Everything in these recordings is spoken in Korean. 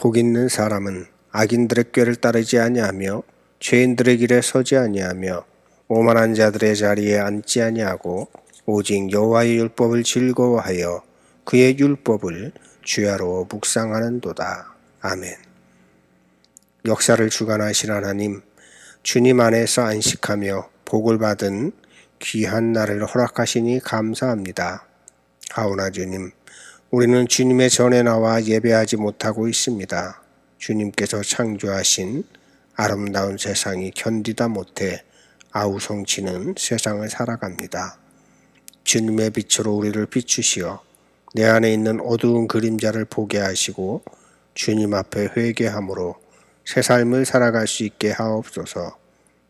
복 있는 사람은 악인들의 꾀를 따르지 아니하며 죄인들의 길에 서지 아니하며 오만한 자들의 자리에 앉지 아니하고 오직 여호와의 율법을 즐거워하여 그의 율법을 주야로 묵상하는도다. 아멘. 역사를 주관하신 하나님, 주님 안에서 안식하며 복을 받은 귀한 날을 허락하시니 감사합니다. 하오나 주님, 우리는 주님의 전에 나와 예배하지 못하고 있습니다. 주님께서 창조하신 아름다운 세상이 견디다 못해 아우성치는 세상을 살아갑니다. 주님의 빛으로 우리를 비추시어 내 안에 있는 어두운 그림자를 보게 하시고 주님 앞에 회개함으로 새 삶을 살아갈 수 있게 하옵소서.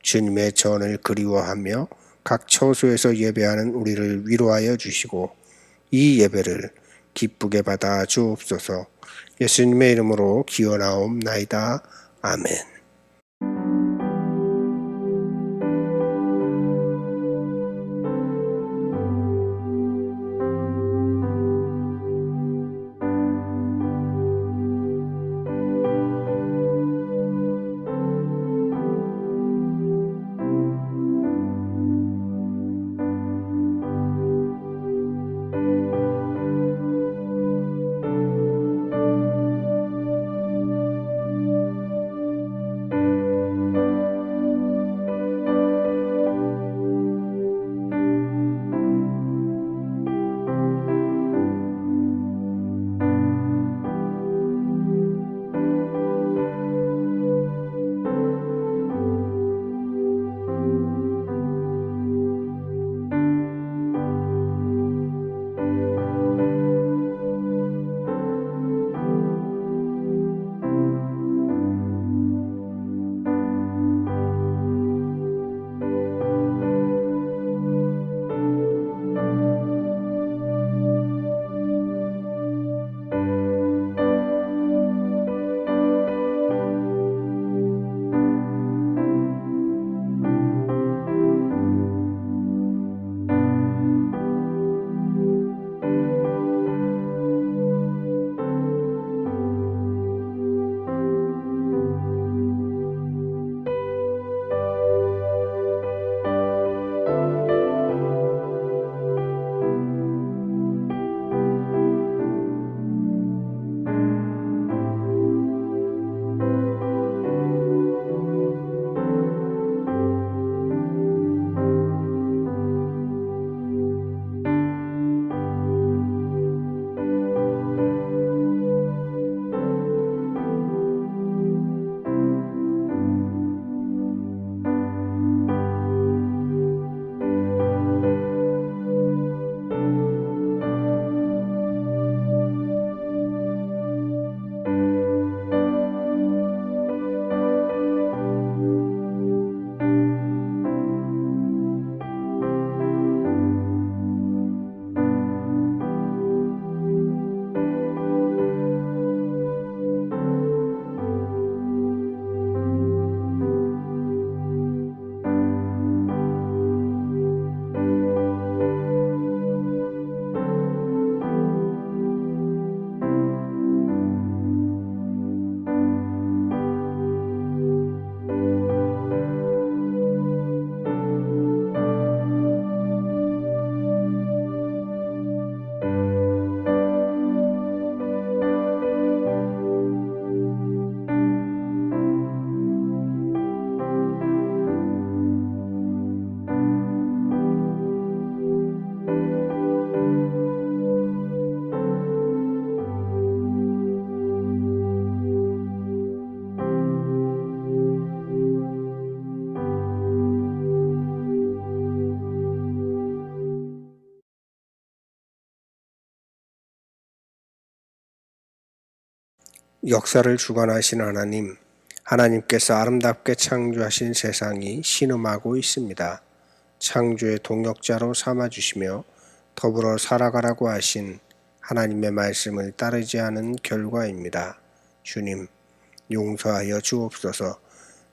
주님의 전을 그리워하며 각 처소에서 예배하는 우리를 위로하여 주시고 이 예배를 기쁘게 받아 주옵소서. 예수님의 이름으로 기원하옵나이다. 아멘. 역사를 주관하신 하나님, 하나님께서 아름답게 창조하신 세상이 신음하고 있습니다. 창조의 동역자로 삼아주시며 더불어 살아가라고 하신 하나님의 말씀을 따르지 않은 결과입니다. 주님, 용서하여 주옵소서.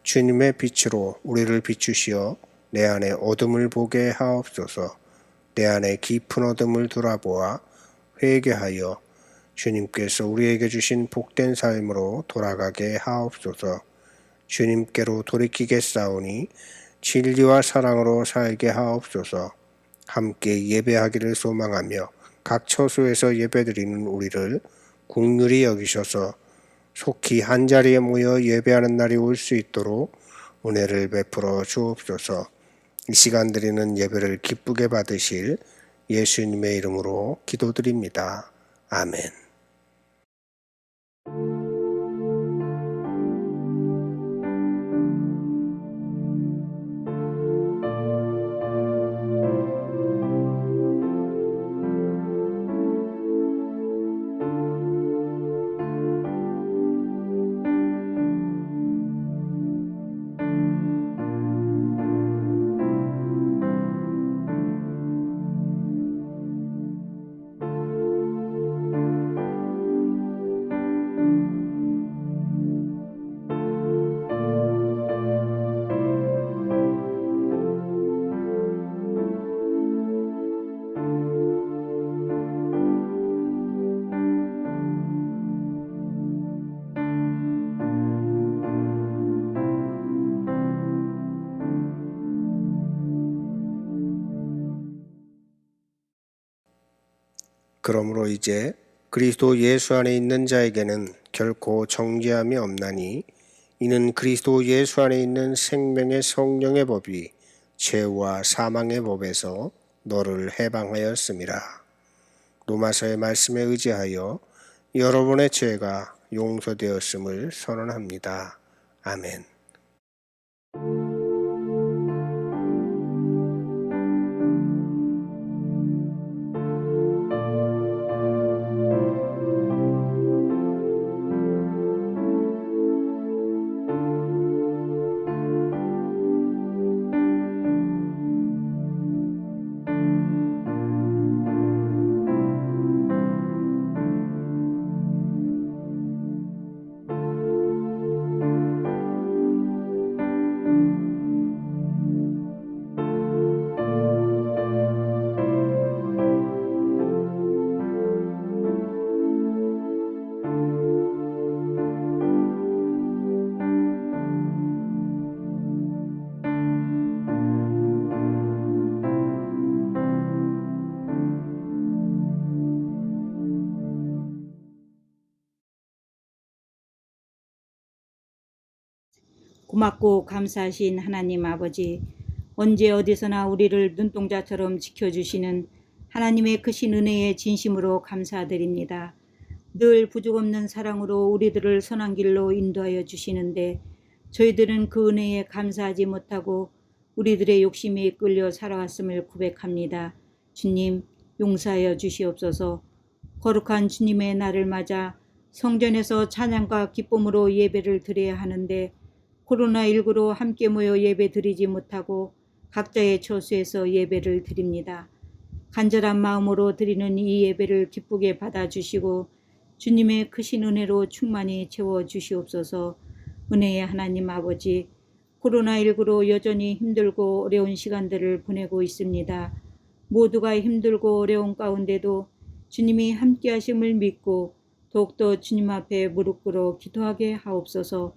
주님의 빛으로 우리를 비추시어 내 안에 어둠을 보게 하옵소서. 내 안에 깊은 어둠을 돌아보아 회개하여 주님께서 우리에게 주신 복된 삶으로 돌아가게 하옵소서. 주님께로 돌이키겠사오니 진리와 사랑으로 살게 하옵소서. 함께 예배하기를 소망하며 각 처소에서 예배드리는 우리를 긍휼히 여기셔서 속히 한자리에 모여 예배하는 날이 올 수 있도록 은혜를 베풀어 주옵소서. 이 시간 드리는 예배를 기쁘게 받으실 예수님의 이름으로 기도드립니다. 아멘. 그러므로 이제 그리스도 예수 안에 있는 자에게는 결코 정죄함이 없나니 이는 그리스도 예수 안에 있는 생명의 성령의 법이 죄와 사망의 법에서 너를 해방하였습니다. 로마서의 말씀에 의지하여 여러분의 죄가 용서되었음을 선언합니다. 아멘. 고맙고 감사하신 하나님 아버지, 언제 어디서나 우리를 눈동자처럼 지켜주시는 하나님의 크신 은혜에 진심으로 감사드립니다. 늘 부족 없는 사랑으로 우리들을 선한 길로 인도하여 주시는데 저희들은 그 은혜에 감사하지 못하고 우리들의 욕심에 끌려 살아왔음을 고백합니다. 주님, 용서하여 주시옵소서. 거룩한 주님의 날을 맞아 성전에서 찬양과 기쁨으로 예배를 드려야 하는데 코로나19로 함께 모여 예배 드리지 못하고 각자의 처소에서 예배를 드립니다. 간절한 마음으로 드리는 이 예배를 기쁘게 받아주시고 주님의 크신 은혜로 충만히 채워주시옵소서. 은혜의 하나님 아버지, 코로나19로 여전히 힘들고 어려운 시간들을 보내고 있습니다. 모두가 힘들고 어려운 가운데도 주님이 함께 하심을 믿고 더욱더 주님 앞에 무릎 꿇어 기도하게 하옵소서.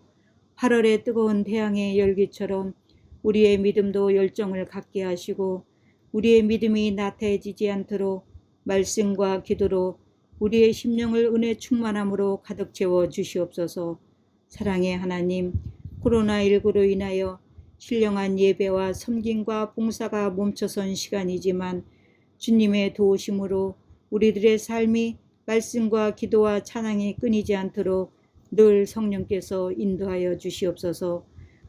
8월의 뜨거운 태양의 열기처럼 우리의 믿음도 열정을 갖게 하시고 우리의 믿음이 나태해지지 않도록 말씀과 기도로 우리의 심령을 은혜 충만함으로 가득 채워 주시옵소서. 사랑의 하나님, 코로나19로 인하여 신령한 예배와 섬김과 봉사가 멈춰선 시간이지만 주님의 도우심으로 우리들의 삶이 말씀과 기도와 찬양이 끊이지 않도록 늘 성령께서 인도하여 주시옵소서.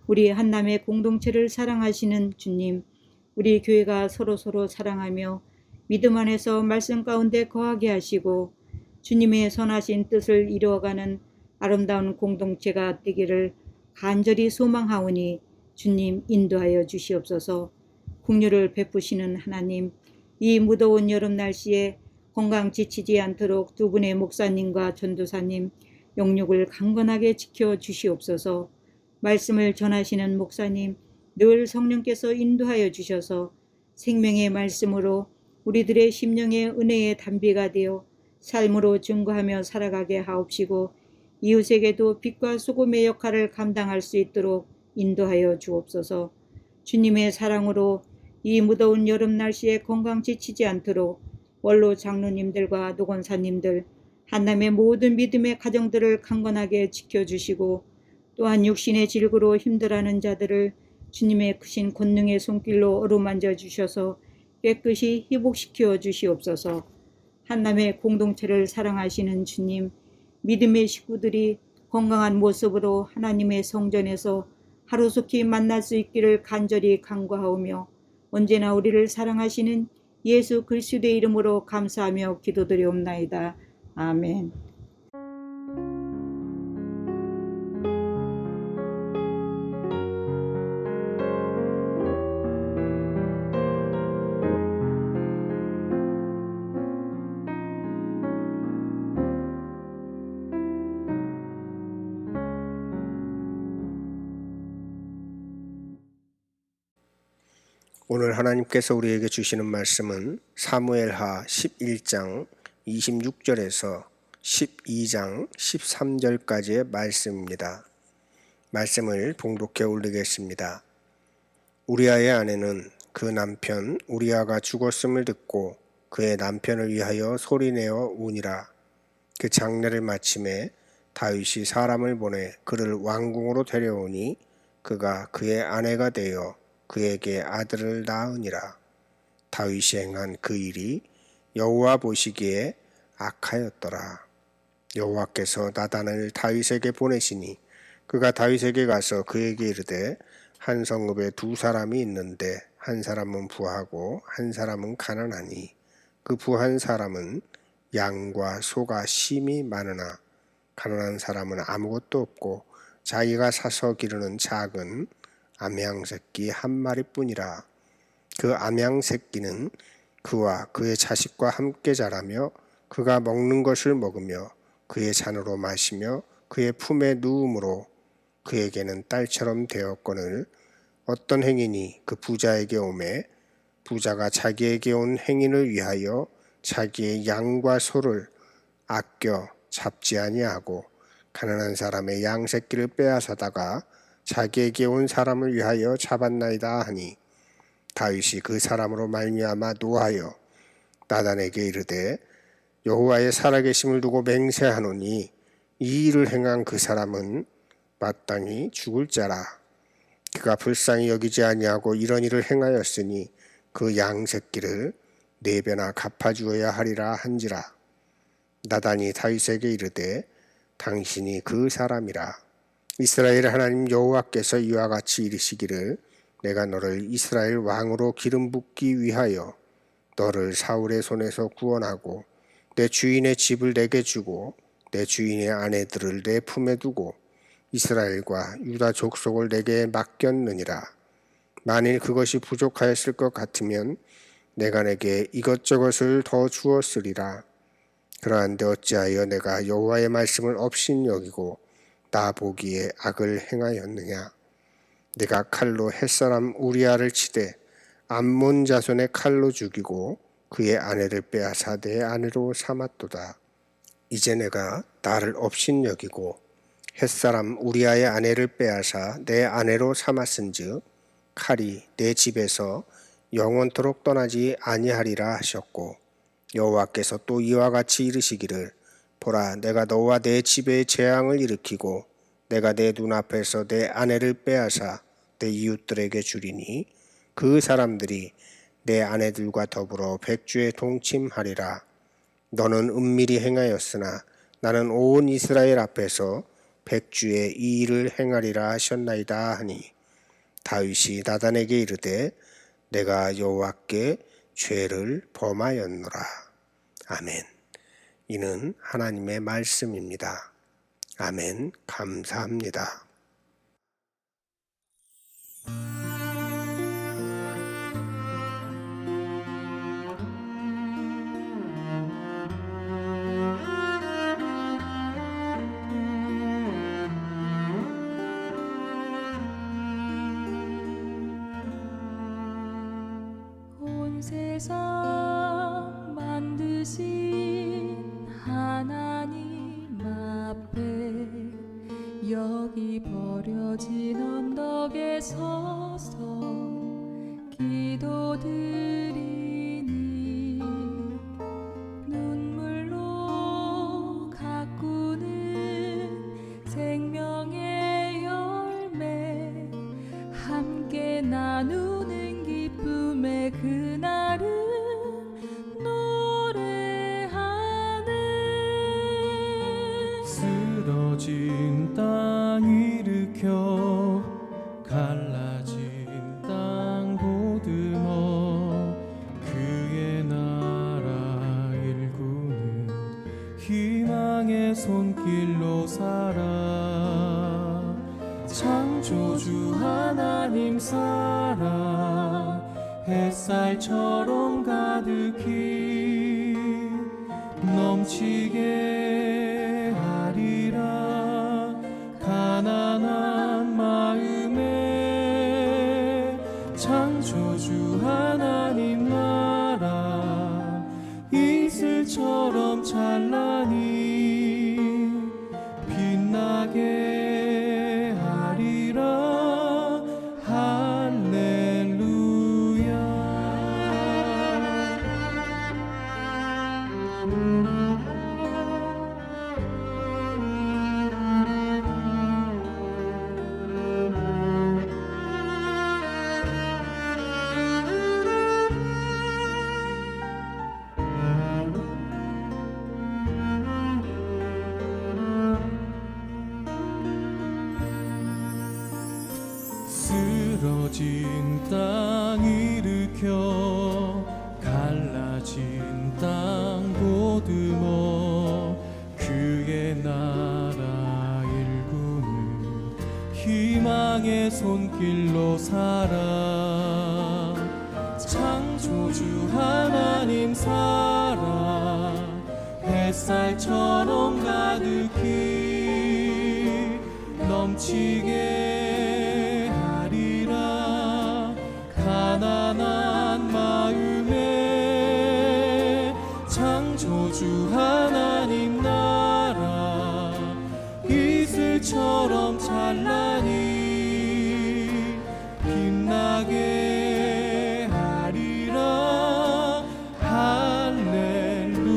우리 한남의 공동체를 사랑하시는 주님, 우리 교회가 서로서로 사랑하며 믿음 안에서 말씀 가운데 거하게 하시고 주님의 선하신 뜻을 이루어가는 아름다운 공동체가 되기를 간절히 소망하오니 주님 인도하여 주시옵소서. 긍휼을 베푸시는 하나님, 이 무더운 여름 날씨에 건강 지치지 않도록 두 분의 목사님과 전도사님 영육을 강건하게 지켜주시옵소서. 말씀을 전하시는 목사님, 늘 성령께서 인도하여 주셔서 생명의 말씀으로 우리들의 심령의 은혜의 담비가 되어 삶으로 증거하며 살아가게 하옵시고 이웃에게도 빛과 소금의 역할을 감당할 수 있도록 인도하여 주옵소서. 주님의 사랑으로 이 무더운 여름 날씨에 건강 지치지 않도록 원로 장로님들과 노건사님들, 한남의 모든 믿음의 가정들을 강건하게 지켜주시고 또한 육신의 질구로 힘들어하는 자들을 주님의 크신 권능의 손길로 어루만져 주셔서 깨끗이 회복시켜 주시옵소서. 한남의 공동체를 사랑하시는 주님, 믿음의 식구들이 건강한 모습으로 하나님의 성전에서 하루속히 만날 수 있기를 간절히 간구하오며 언제나 우리를 사랑하시는 예수 그리스도의 이름으로 감사하며 기도드리옵나이다. 아멘. 오늘 하나님께서 우리에게 주시는 말씀은 사무엘하 11장 26절에서 12장 13절까지의 말씀입니다. 말씀을 봉독해 올리겠습니다. 우리아의 아내는 그 남편 우리아가 죽었음을 듣고 그의 남편을 위하여 소리내어 우니라. 그 장례를 마침에 다윗이 사람을 보내 그를 왕궁으로 데려오니 그가 그의 아내가 되어 그에게 아들을 낳으니라. 다윗이 행한 그 일이 여호와 보시기에 악하였더라. 여호와께서 나단을 다윗에게 보내시니 그가 다윗에게 가서 그에게 이르되 한 성읍에 두 사람이 있는데 한 사람은 부하고 한 사람은 가난하니 그 부한 사람은 양과 소가 심히 많으나 가난한 사람은 아무것도 없고 자기가 사서 기르는 작은 암양 새끼 한 마리뿐이라. 그 암양 새끼는 그와 그의 자식과 함께 자라며 그가 먹는 것을 먹으며 그의 잔으로 마시며 그의 품에 누움으로 그에게는 딸처럼 되었거늘 어떤 행인이 그 부자에게 오매 부자가 자기에게 온 행인을 위하여 자기의 양과 소를 아껴 잡지 아니하고 가난한 사람의 양 새끼를 빼앗아다가 자기에게 온 사람을 위하여 잡았나이다 하니 다윗이 그 사람으로 말미암아 노하여 나단에게 이르되 여호와의 살아계심을 두고 맹세하노니 이 일을 행한 그 사람은 마땅히 죽을 자라. 그가 불쌍히 여기지 아니하고 이런 일을 행하였으니 그 양 새끼를 4배나 갚아주어야 하리라 한지라. 나단이 다윗에게 이르되 당신이 그 사람이라. 이스라엘 하나님 여호와께서 이와 같이 이르시기를 내가 너를 이스라엘 왕으로 기름 붓기 위하여 너를 사울의 손에서 구원하고 내 주인의 집을 내게 주고 내 주인의 아내들을 내 품에 두고 이스라엘과 유다 족속을 내게 맡겼느니라. 만일 그것이 부족하였을 것 같으면 내가 내게 이것저것을 더 주었으리라. 그러한데 어찌하여 내가 여호와의 말씀을 업신여기고 나 보기에 악을 행하였느냐. 내가 칼로 햇사람 우리아를 치되 암몬 자손의 칼로 죽이고 그의 아내를 빼앗아 내 아내로 삼았도다. 이제 내가 나를 업신여기고 햇사람 우리아의 아내를 빼앗아 내 아내로 삼았은즉 칼이 내 집에서 영원토록 떠나지 아니하리라 하셨고 여호와께서 또 이와 같이 이르시기를 보라 내가 너와 내 집에 재앙을 일으키고 내가 내 눈앞에서 내 아내를 빼앗아 내 이웃들에게 주리니 그 사람들이 내 아내들과 더불어 백주에 동침하리라. 너는 은밀히 행하였으나 나는 온 이스라엘 앞에서 백주에 이 일을 행하리라 하셨나이다 하니 다윗이 나단에게 이르되 내가 여호와께 죄를 범하였노라. 아멘. 이는 하나님의 말씀입니다. 아멘. 감사합니다. 온 세상 만드신 저기 버려진 언덕에 서서 기도드리니 눈물로 가꾸는 생명의 열매 함께 나누는 기쁨의 그날을 노래하네. 쓰러진 땅 일으켜 갈라진 땅 보듬어 그의 나라 일구는 희망의 손길로 살아. 창조주 하나님 사랑 햇살처럼 가득히 넘치게 하리라. 가난한 마음에 창조주 하나님 나라 이슬처럼 찬란히 빛나게 하리라. 할렐루야. 쓰러진 땅 일으켜 갈라진 땅 보듬어 그의 나라 일구는 희망의 손길로 살아. 창조주 하나님 사랑 햇살처럼 가득히 넘치게 하리라. 가난한 마음에 창조주 하나님 나라 이슬처럼 찬란히 빛나게 하리라. 할렐루야.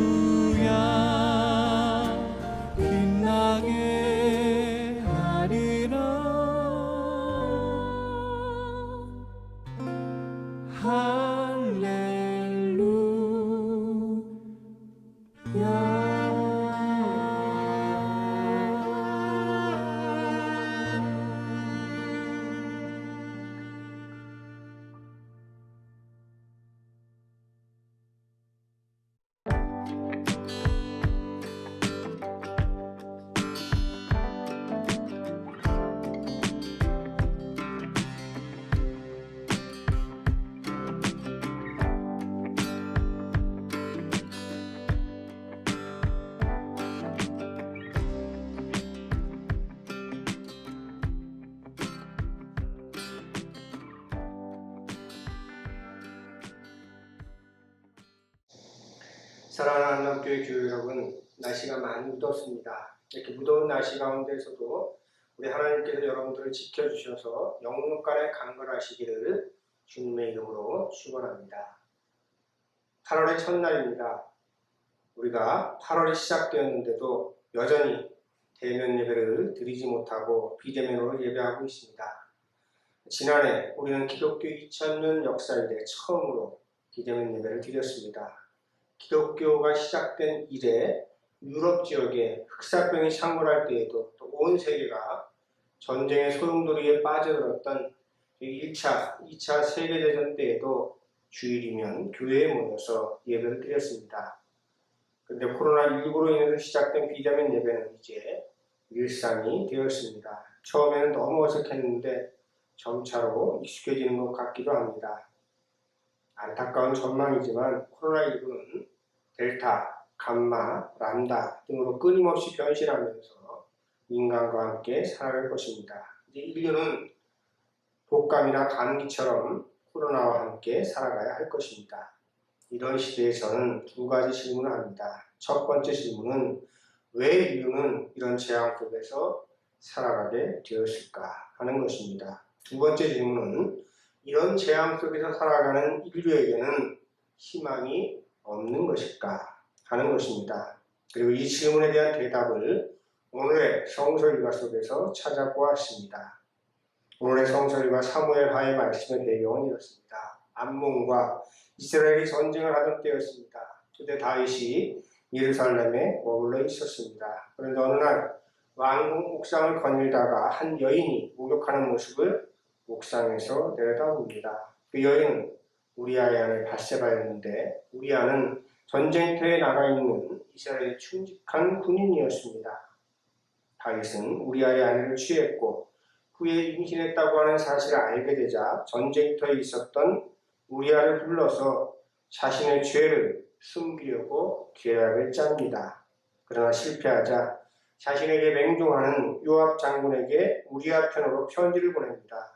빛나게 하리라. 사랑하는 한국교회 교회 여러분, 날씨가 많이 묻었습니다. 이렇게 무더운 날씨 가운데서도 우리 하나님께서 여러분들을 지켜주셔서 영문간에 강건하시기를 주님의 이름으로 축원합니다. 8월의 첫날입니다. 우리가 8월이 시작되었는데도 여전히 대면 예배를 드리지 못하고 비대면으로 예배하고 있습니다. 지난해 우리는 기독교 2000년 역사 이래 처음으로 비대면 예배를 드렸습니다. 기독교가 시작된 이래 유럽 지역에 흑사병이 창궐할 때에도 또 온 세계가 전쟁의 소용돌이에 빠져들었던 1차, 2차 세계대전 때에도 주일이면 교회에 모여서 예배를 드렸습니다. 그런데 코로나19로 인해서 시작된 비대면 예배는 이제 일상이 되었습니다. 처음에는 너무 어색했는데 점차로 익숙해지는 것 같기도 합니다. 안타까운 전망이지만 코로나19는 델타, 감마, 람다 등으로 끊임없이 변신하면서 인간과 함께 살아갈 것입니다. 이제 인류는 독감이나 감기처럼 코로나와 함께 살아가야 할 것입니다. 이런 시대에서는 두 가지 질문을 합니다. 첫 번째 질문은 왜 인류는 이런 재앙 속에서 살아가게 되었을까 하는 것입니다. 두 번째 질문은 이런 재앙 속에서 살아가는 인류에게는 희망이 없는 것일까 하는 것입니다. 그리고 이 질문에 대한 대답을 오늘의 성서 일과 속에서 찾아보았습니다. 오늘의 성서 일과 사무엘하의 말씀의 배경은 이렇습니다. 암몬과 이스라엘이 전쟁을 하던 때였습니다. 그때 다윗이 예루살렘에 머물러 있었습니다. 그런데 어느 날 왕궁 옥상을 거닐다가 한 여인이 목욕하는 모습을 옥상에서 내려다봅니다. 그 여인은 우리아의 아내 밧세바였는데 우리아는 전쟁터에 나가 있는 이스라엘의 충직한 군인이었습니다. 다윗은 우리아의 아내를 취했고 후에 임신했다고 하는 사실을 알게 되자 전쟁터에 있었던 우리아를 불러서 자신의 죄를 숨기려고 계략을 짭니다. 그러나 실패하자 자신에게 맹종하는 요압 장군에게 우리아 편으로 편지를 보냅니다.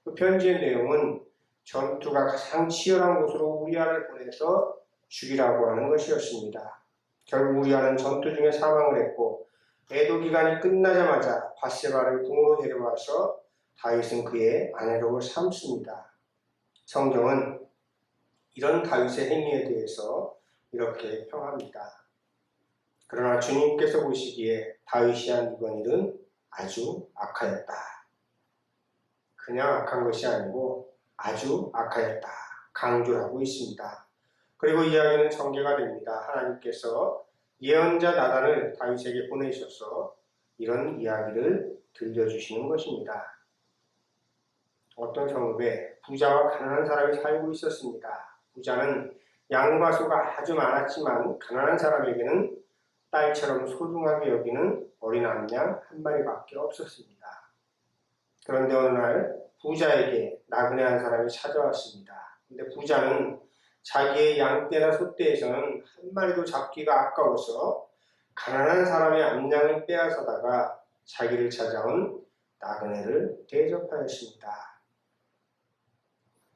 그 편지의 내용은 전투가 가장 치열한 곳으로 우리아를 보내서 죽이라고 하는 것이었습니다. 결국 우리아는 전투 중에 사망을 했고 애도 기간이 끝나자마자 밧세바를 궁으로 데려와서 다윗은 그의 아내로 삼습니다. 성경은 이런 다윗의 행위에 대해서 이렇게 평합니다. 그러나 주님께서 보시기에 다윗이 한 이번 일은 아주 악하였다. 그냥 악한 것이 아니고 아주 악하였다. 강조를 하고 있습니다. 그리고 이야기는 전개가 됩니다. 하나님께서 예언자 나단을 다윗에게 보내셔서 이런 이야기를 들려주시는 것입니다. 어떤 성읍에 부자와 가난한 사람이 살고 있었습니다. 부자는 양과 소가 아주 많았지만 가난한 사람에게는 딸처럼 소중하게 여기는 어린 암양 한 마리밖에 없었습니다. 그런데 어느 날 부자에게 나그네 한 사람이 찾아왔습니다. 근데 부자는 자기의 양떼나 소떼에서는 한 마리도 잡기가 아까워서 가난한 사람의 암양을 빼앗아다가 자기를 찾아온 나그네를 대접하였습니다.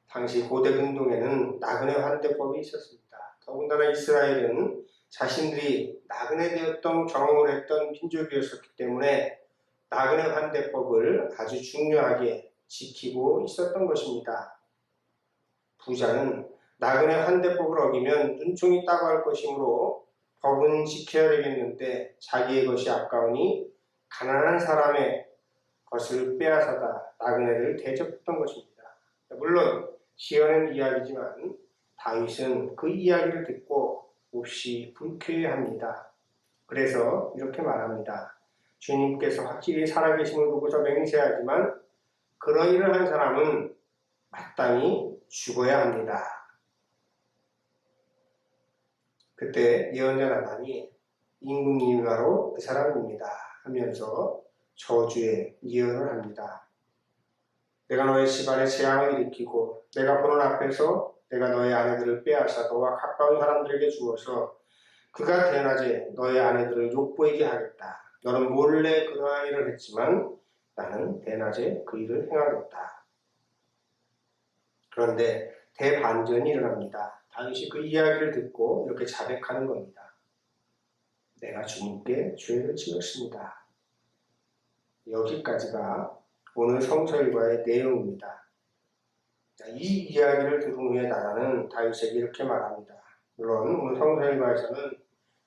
당시 고대 근동에는 나그네 환대법이 있었습니다. 더군다나 이스라엘은 자신들이 나그네 되었던 경험을 했던 민족이었기 때문에 나그네 환대법을 아주 중요하게 지키고 있었던 것입니다. 부자는 나그네 환대법을 어기면 눈총이 따고 할 것이므로 법은 지켜야 되겠는데 자기의 것이 아까우니 가난한 사람의 것을 빼앗아다 나그네를 대접했던 것입니다. 물론 지어낸 이야기지만 다윗은 그 이야기를 듣고 몹시 불쾌해합니다. 그래서 이렇게 말합니다. 주님께서 확실히 살아계심을 두고서 맹세하지만 그런 일을 한 사람은 마땅히 죽어야 합니다. 그때 예언자 나단이 임금님이 바로 그 사람입니다 하면서 저주의 예언을 합니다. 내가 너의 집안에 재앙을 일으키고 내가 보는 앞에서 내가 너의 아내들을 빼앗아 너와 가까운 사람들에게 주어서 그가 대낮에 너의 아내들을 욕보이게 하겠다. 너는 몰래 그러한 일을 했지만 나는 대낮에 그 일을 행하겠다. 그런데 대반전이 일어납니다. 다윗이 그 이야기를 듣고 이렇게 자백하는 겁니다. 내가 주님께 죄를 지었습니다. 여기까지가 오늘 성서일과의 내용입니다. 이 이야기를 들은 후에 나단은 다윗에게 이렇게 말합니다. 물론 오늘 성서일과에서는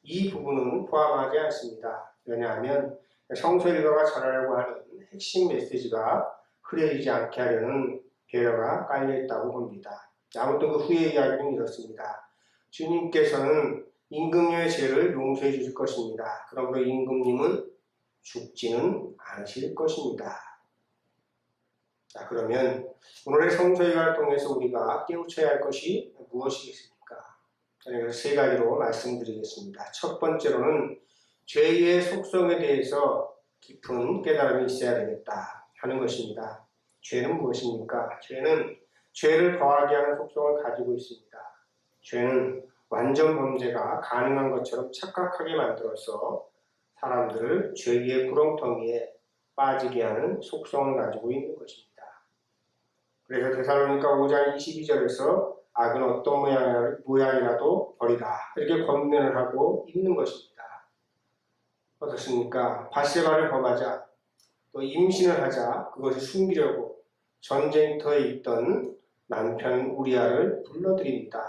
이 부분은 포함하지 않습니다. 왜냐하면 성서일과가 전하려고 하는 핵심 메시지가 흐려지지 않게 하려는 배려가 깔려있다고 봅니다. 아무튼 그 후의 이야기는 이렇습니다. 주님께서는 임금님의 죄를 용서해 주실 것입니다. 그러므로 임금님은 죽지는 않으실 것입니다. 자, 그러면 오늘의 성서일과를 통해서 우리가 깨우쳐야 할 것이 무엇이겠습니까? 저는 세 가지로 말씀드리겠습니다. 첫 번째로는 죄의 속성에 대해서 깊은 깨달음이 있어야 되겠다 하는 것입니다. 죄는 무엇입니까? 죄는 죄를 더하게 하는 속성을 가지고 있습니다. 죄는 완전 범죄가 가능한 것처럼 착각하게 만들어서 사람들을 죄의 구렁텅이에 빠지게 하는 속성을 가지고 있는 것입니다. 그래서 데살로니가 5장 22절에서 악은 어떤 모양이라도 버리라 이렇게 권면을 하고 있는 것입니다. 어떻습니까? 밧세바를 범하자 또 임신을 하자 그것을 숨기려고 전쟁터에 있던 남편 우리아를 불러들입니다.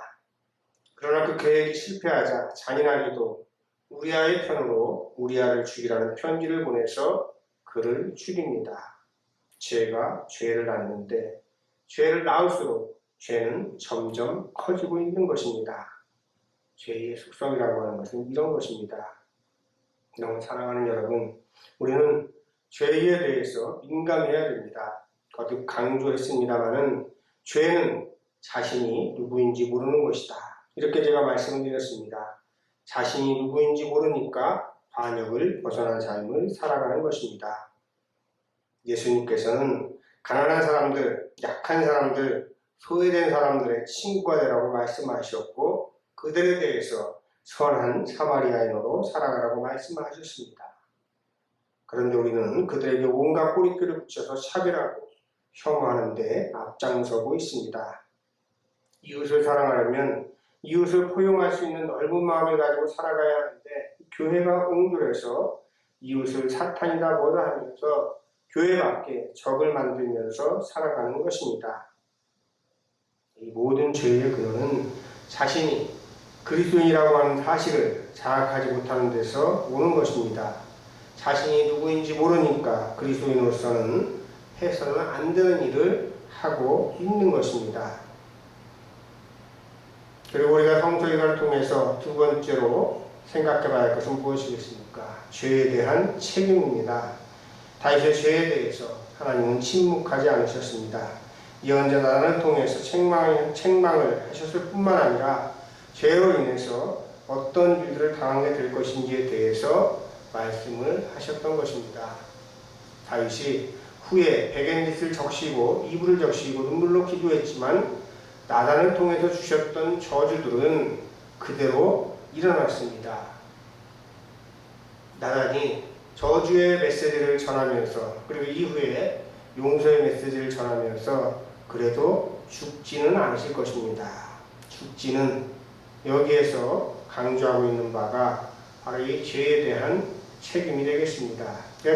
그러나 그 계획이 실패하자 잔인하게도 우리아의 편으로 우리아를 죽이라는 편지를 보내서 그를 죽입니다. 죄가 죄를 낳는데 죄를 낳을수록 죄는 점점 커지고 있는 것입니다. 죄의 속성이라고 하는 것은 이런 것입니다. 너무 사랑하는 여러분, 우리는 죄에 대해서 민감해야 됩니다. 거듭 강조했습니다마는 죄는 자신이 누구인지 모르는 것이다. 이렇게 제가 말씀을 드렸습니다. 자신이 누구인지 모르니까 반역을 벗어난 삶을 살아가는 것입니다. 예수님께서는 가난한 사람들, 약한 사람들, 소외된 사람들의 친구가 되라고 말씀하셨고 그들에 대해서 선한 사마리아인으로 살아가라고 말씀하셨습니다. 그런데 우리는 그들에게 온갖 꼬리표를 붙여서 차별하고 혐오하는 데 앞장서고 있습니다. 이웃을 사랑하려면 이웃을 포용할 수 있는 넓은 마음을 가지고 살아가야 하는데 교회가 옹졸해서 이웃을 사탄이다 뭐다 하면서 교회 밖에 적을 만들면서 살아가는 것입니다. 이 모든 죄의 근원은 자신이 그리스도인이라고 하는 사실을 자각하지 못하는 데서 오는 것입니다. 자신이 누구인지 모르니까 그리스도인으로서는 해서는 안 되는 일을 하고 있는 것입니다. 그리고 우리가 성서기관을 통해서 두 번째로 생각해 봐야 할 것은 무엇이겠습니까? 죄에 대한 책임입니다. 다윗의 죄에 대해서 하나님은 침묵하지 않으셨습니다. 예언자 나단을 통해서 책망을 하셨을 뿐만 아니라 죄로 인해서 어떤 일들을 당하게 될 것인지에 대해서 말씀을 하셨던 것입니다. 다윗이 후에 베갯릿을 적시고 이불을 적시고 눈물로 기도했지만 나단을 통해서 주셨던 저주들은 그대로 일어났습니다. 나단이 저주의 메시지를 전하면서 그리고 이후에 용서의 메시지를 전하면서 그래도 죽지는 않으실 것입니다. 죽지는 여기에서 강조하고 있는 바가 바로 이 죄에 대한 책임이 되겠습니다.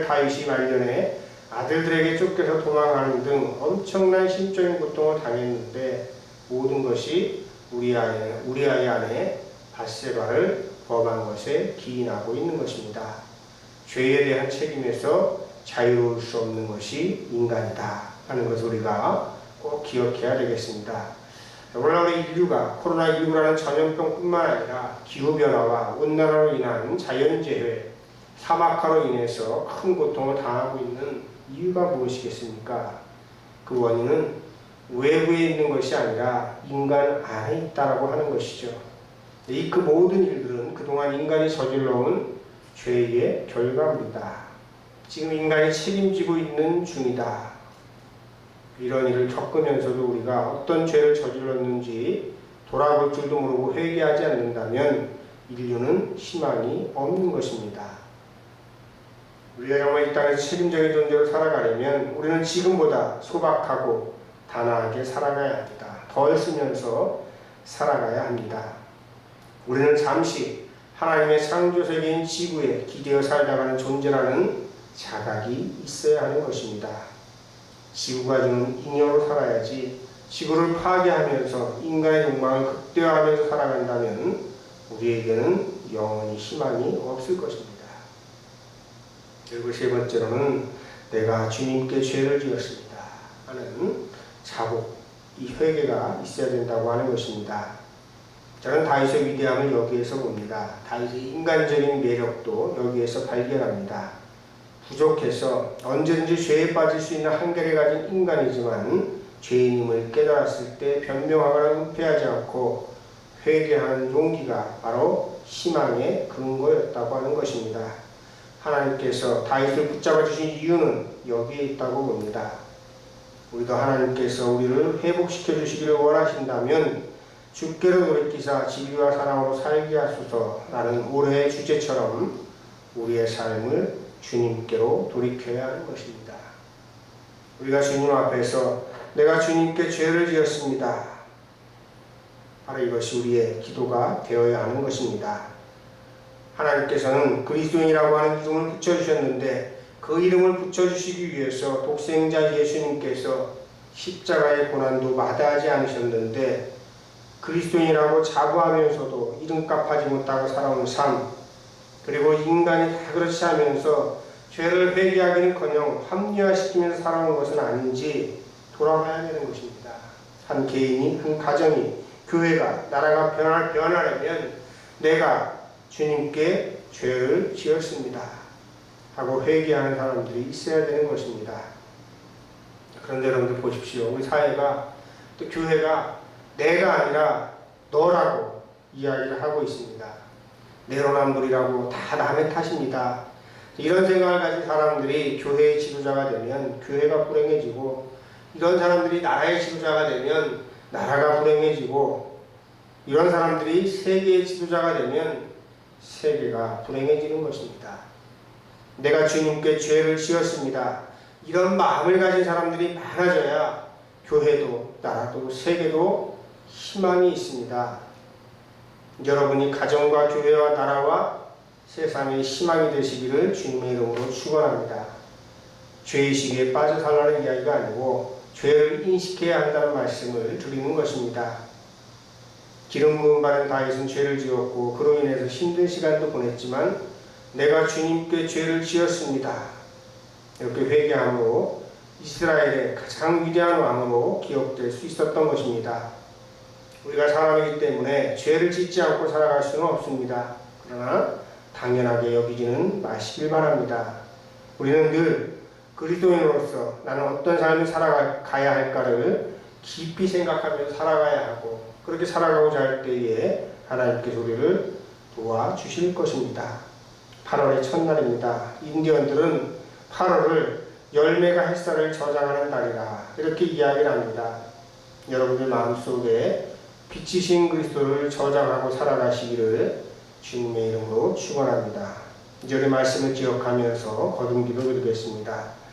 다윗이 말년에 아들들에게 쫓겨서 도망가는 등 엄청난 심적인 고통을 당했는데 모든 것이 우리 아이 안에 밧세바를 범한 것에 기인하고 있는 것입니다. 죄에 대한 책임에서 자유로울 수 없는 것이 인간이다 하는 것을 우리가 꼭 기억해야 되겠습니다. 오늘날 우리 인류가 코로나19라는 전염병뿐만 아니라 기후변화와 온난화로 인한 자연재해, 사막화로 인해서 큰 고통을 당하고 있는 이유가 무엇이겠습니까? 그 원인은 외부에 있는 것이 아니라 인간 안에 있다라고 하는 것이죠. 그 모든 일들은 그동안 인간이 저질러온 죄의 결과물이다. 지금 인간이 책임지고 있는 중이다. 이런 일을 겪으면서도 우리가 어떤 죄를 저질렀는지 돌아볼 줄도 모르고 회개하지 않는다면 인류는 희망이 없는 것입니다. 우리가 정말 이 땅에서 책임적인 존재로 살아가려면 우리는 지금보다 소박하고 단아하게 살아가야 합니다. 덜 쓰면서 살아가야 합니다. 우리는 잠시 하나님의 창조세계인 지구에 기대어 살다가는 존재라는 자각이 있어야 하는 것입니다. 지구가 주는 잉여로 살아야지 지구를 파괴하면서 인간의 욕망을 극대화하면서 살아간다면 우리에게는 영원히 희망이 없을 것입니다. 그리고 세 번째로는 내가 주님께 죄를 지었습니다 하는 자복, 이 회개가 있어야 된다고 하는 것입니다. 저는 다윗의 위대함을 여기에서 봅니다. 다윗의 인간적인 매력도 여기에서 발견합니다. 부족해서 언제든지 죄에 빠질 수 있는 한계를 가진 인간이지만 죄인임을 깨달았을 때 변명하거나 은폐하지 않고 회개하는 용기가 바로 희망의 근거였다고 하는 것입니다. 하나님께서 다윗을 붙잡아 주신 이유는 여기에 있다고 봅니다. 우리도 하나님께서 우리를 회복시켜 주시기를 원하신다면 주께로 돌이키사 진리와 사랑으로 살게 하소서라는 올해의 주제처럼 우리의 삶을 주님께로 돌이켜야 하는 것입니다. 우리가 주님 앞에서 내가 주님께 죄를 지었습니다. 바로 이것이 우리의 기도가 되어야 하는 것입니다. 하나님께서는 그리스도인이라고 하는 이름을 붙여주셨는데 그 이름을 붙여주시기 위해서 독생자 예수님께서 십자가의 고난도 마다하지 않으셨는데 그리스도인이라고 자부하면서도 이름값 하지 못하고 살아온 삶, 그리고 인간이 다 그렇지 하면서 죄를 회개하기는커녕 합리화시키면서 살아온 것은 아닌지 돌아봐야 되는 것입니다. 한 개인이, 한 가정이, 교회가, 나라가 변하려면 내가 주님께 죄를 지었습니다 하고 회개하는 사람들이 있어야 되는 것입니다. 그런데 여러분들 보십시오. 우리 사회가, 또 교회가 내가 아니라 너라고 이야기를 하고 있습니다. 내로남불이라고 다 남의 탓입니다. 이런 생각을 가진 사람들이 교회의 지도자가 되면 교회가 불행해지고, 이런 사람들이 나라의 지도자가 되면 나라가 불행해지고, 이런 사람들이 세계의 지도자가 되면 세계가 불행해지는 것입니다. 내가 주님께 죄를 지었습니다. 이런 마음을 가진 사람들이 많아져야 교회도 나라도 세계도 희망이 있습니다. 여러분이 가정과 교회와 나라와 세상의 희망이 되시기를 주님의 이름으로 축원합니다. 죄의식에 빠져 살라는 이야기가 아니고 죄를 인식해야 한다는 말씀을 드리는 것입니다. 기름 부음 받은 다윗은 죄를 지었고 그로 인해서 힘든 시간도 보냈지만 내가 주님께 죄를 지었습니다. 이렇게 회개함으로 이스라엘의 가장 위대한 왕으로 기억될 수 있었던 것입니다. 우리가 사람이기 때문에 죄를 짓지 않고 살아갈 수는 없습니다. 그러나 당연하게 여기지는 마시길 바랍니다. 우리는 늘 그리스도인으로서 나는 어떤 삶을 살아가야 할까를 깊이 생각하면서 살아가야 하고, 그렇게 살아가고자 할 때에 하나님께서 우리를 도와주실 것입니다. 8월의 첫날입니다. 인디언들은 8월을 열매가 햇살을 저장하는 달이라 이렇게 이야기를 합니다. 여러분들 마음속에 빛이신 그리스도를 저장하고 살아가시기를 주님의 이름으로 축원합니다. 이제 우리 말씀을 기억하면서 거듭 기도드리겠습니다.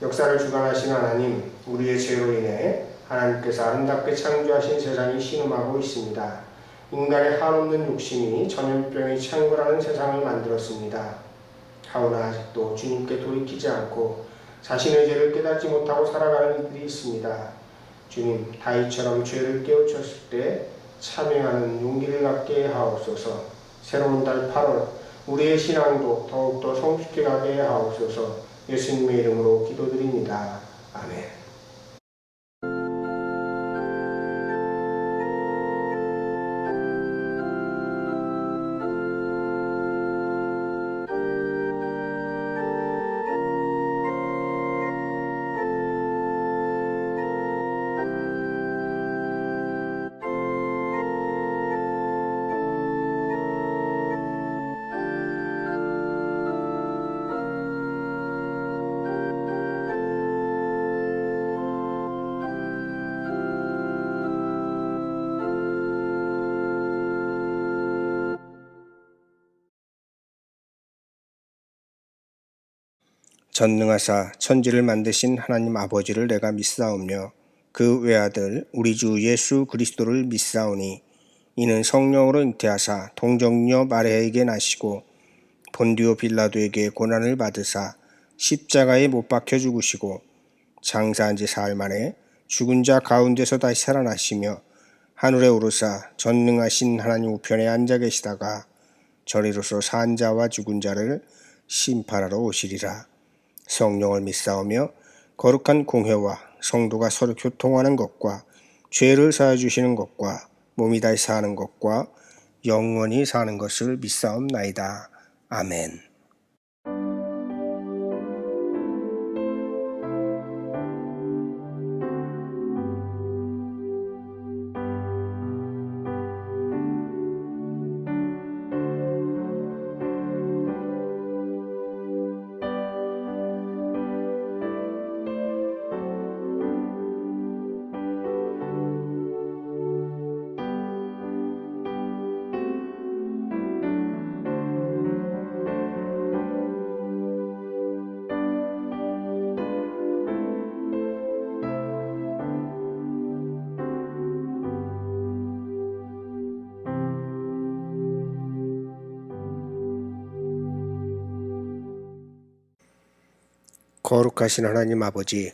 역사를 주관하시는 하나님, 우리의 죄로 인해 하나님께서 아름답게 창조하신 세상이 신음하고 있습니다. 인간의 한없는 욕심이 전염병의 창궐하는 세상을 만들었습니다. 하오나 아직도 주님께 돌이키지 않고 자신의 죄를 깨닫지 못하고 살아가는 이들이 있습니다. 주님, 다윗처럼 죄를 깨우쳤을 때 참여하는 용기를 갖게 하옵소서. 새로운 달 8월 우리의 신앙도 더욱더 성숙해 가게 하옵소서. 예수님의 이름으로 기도드립니다. 아멘. 전능하사 천지를 만드신 하나님 아버지를 내가 믿사오며 그 외아들 우리 주 예수 그리스도를 믿사오니 이는 성령으로 잉태하사 동정녀 마리아에게 나시고 본디오 빌라도에게 고난을 받으사 십자가에 못 박혀 죽으시고 장사한 지 사흘 만에 죽은 자 가운데서 다시 살아나시며 하늘에 오르사 전능하신 하나님 우편에 앉아 계시다가 저리로서 산 자와 죽은 자를 심판하러 오시리라. 성령을 믿사오며 거룩한 공회와 성도가 서로 교통하는 것과 죄를 사해 주시는 것과 몸이 다시 사는 것과 영원히 사는 것을 믿사옵나이다. 아멘. 거룩하신 하나님 아버지,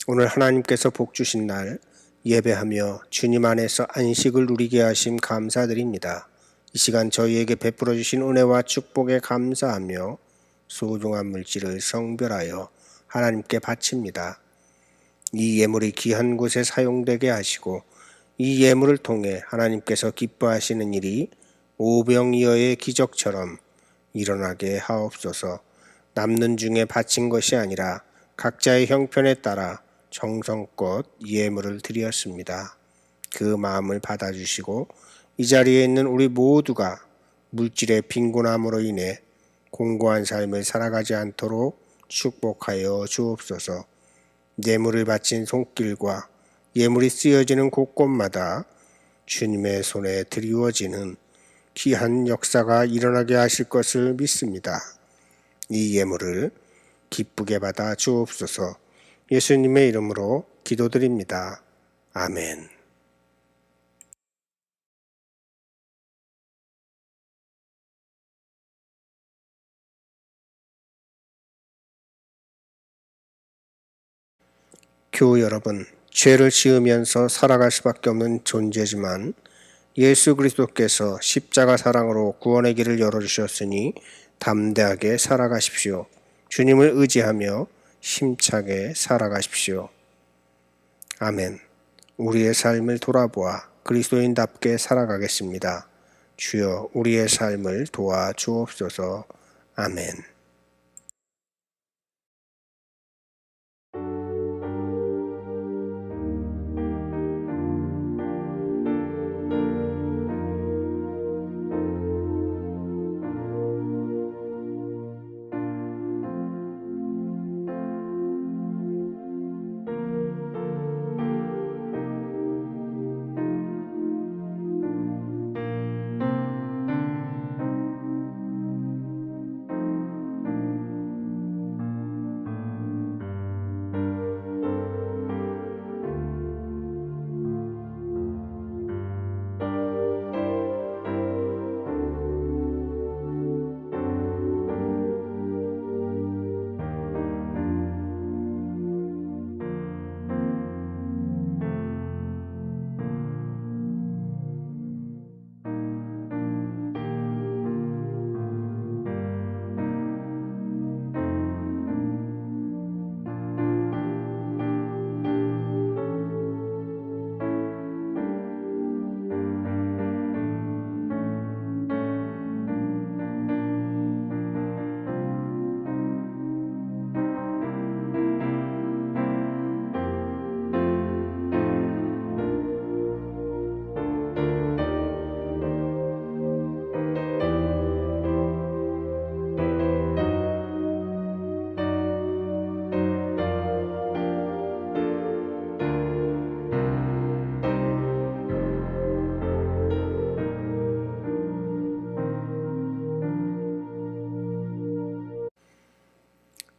오늘 하나님께서 복 주신 날 예배하며 주님 안에서 안식을 누리게 하심 감사드립니다. 이 시간 저희에게 베풀어 주신 은혜와 축복에 감사하며 소중한 물질을 성별하여 하나님께 바칩니다. 이 예물이 귀한 곳에 사용되게 하시고 이 예물을 통해 하나님께서 기뻐하시는 일이 오병이어의 기적처럼 일어나게 하옵소서. 남는 중에 바친 것이 아니라 각자의 형편에 따라 정성껏 예물을 드렸습니다. 그 마음을 받아주시고 이 자리에 있는 우리 모두가 물질의 빈곤함으로 인해 공고한 삶을 살아가지 않도록 축복하여 주옵소서. 예물을 바친 손길과 예물이 쓰여지는 곳곳마다 주님의 손에 드리워지는 귀한 역사가 일어나게 하실 것을 믿습니다. 이 예물을 기쁘게 받아 주옵소서. 예수님의 이름으로 기도드립니다. 아멘. 교우 여러분, 죄를 지으면서 살아갈 수밖에 없는 존재지만 예수 그리스도께서 십자가 사랑으로 구원의 길을 열어주셨으니 담대하게 살아가십시오. 주님을 의지하며 힘차게 살아가십시오. 아멘. 우리의 삶을 돌아보아 그리스도인답게 살아가겠습니다. 주여 우리의 삶을 도와 주옵소서. 아멘.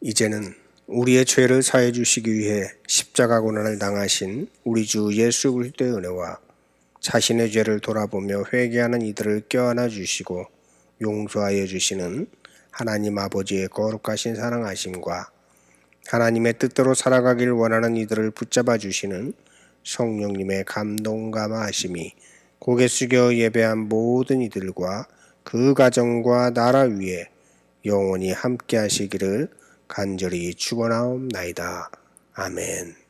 이제는 우리의 죄를 사해 주시기 위해 십자가 고난을 당하신 우리 주 예수 그리스도의 은혜와 자신의 죄를 돌아보며 회개하는 이들을 껴안아 주시고 용서하여 주시는 하나님 아버지의 거룩하신 사랑하심과 하나님의 뜻대로 살아가길 원하는 이들을 붙잡아 주시는 성령님의 감동 감화하심이 고개 숙여 예배한 모든 이들과 그 가정과 나라 위에 영원히 함께 하시기를 간절히 축원하옵나이다. 아멘.